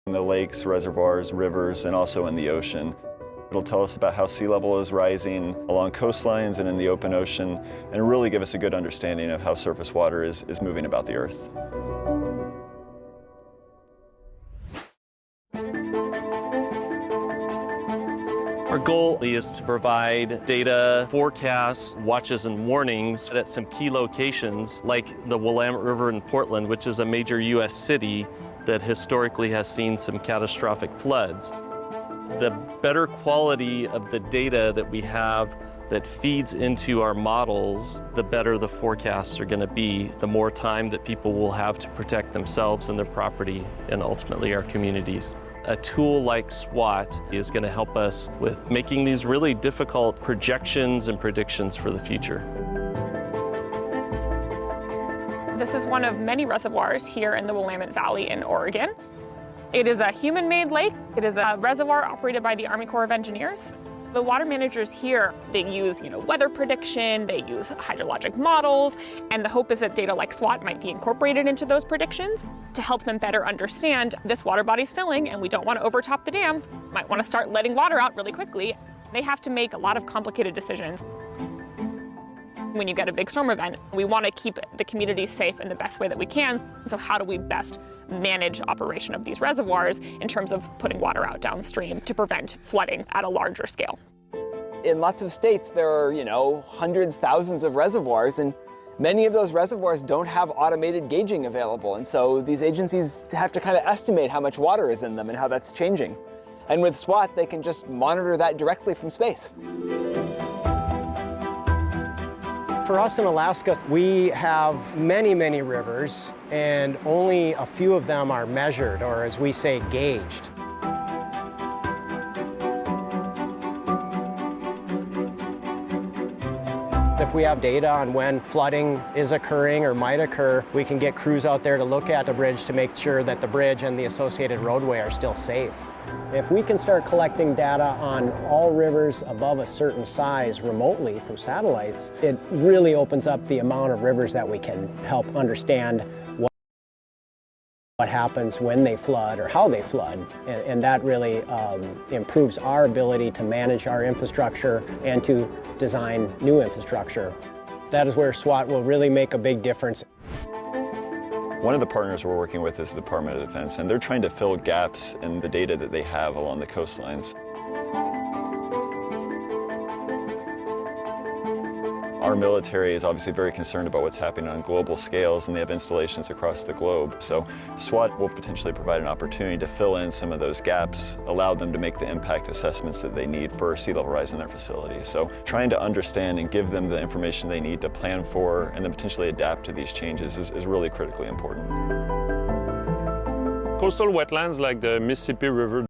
in the lakes, reservoirs, rivers, and also in the ocean. It'll tell us about how sea level is rising along coastlines and in the open ocean, and really give us a good understanding of how surface water is moving about the Earth. Our goal is to provide data, forecasts, watches, and warnings at some key locations like the Willamette River in Portland, which is a major U.S. city that historically has seen some catastrophic floods. The better quality of the data that we have that feeds into our models, the better the forecasts are going to be, the more time that people will have to protect themselves and their property and ultimately our communities. A tool like SWOT is going to help us with making these really difficult projections and predictions for the future. This is one of many reservoirs here in the Willamette Valley in Oregon. It is a human-made lake. It is a reservoir operated by the Army Corps of Engineers. The water managers here, they use weather prediction, they use hydrologic models, and the hope is that data like SWOT might be incorporated into those predictions to help them better understand this water body's filling and we don't want to overtop the dams, might want to start letting water out really quickly. They have to make a lot of complicated decisions. When you get a big storm event, we want to keep the communities safe in the best way that we can. So how do we best manage operation of these reservoirs in terms of putting water out downstream to prevent flooding at a larger scale? In lots of states, there are, hundreds, thousands of reservoirs, and many of those reservoirs don't have automated gauging available. And so these agencies have to kind of estimate how much water is in them and how that's changing. And with SWOT, they can just monitor that directly from space. For us in Alaska, we have many, many rivers, and only a few of them are measured, or as we say, gauged. If we have data on when flooding is occurring or might occur, we can get crews out there to look at the bridge to make sure that the bridge and the associated roadway are still safe. If we can start collecting data on all rivers above a certain size remotely from satellites, it really opens up the amount of rivers that we can help understand what happens when they flood or how they flood. And that really improves our ability to manage our infrastructure and to design new infrastructure. That is where SWOT will really make a big difference. One of the partners we're working with is the Department of Defense, and they're trying to fill gaps in the data that they have along the coastlines. Our military is obviously very concerned about what's happening on global scales, and they have installations across the globe. So SWOT will potentially provide an opportunity to fill in some of those gaps, allow them to make the impact assessments that they need for sea level rise in their facilities. So trying to understand and give them the information they need to plan for and then potentially adapt to these changes is really critically important. Coastal wetlands like the Mississippi River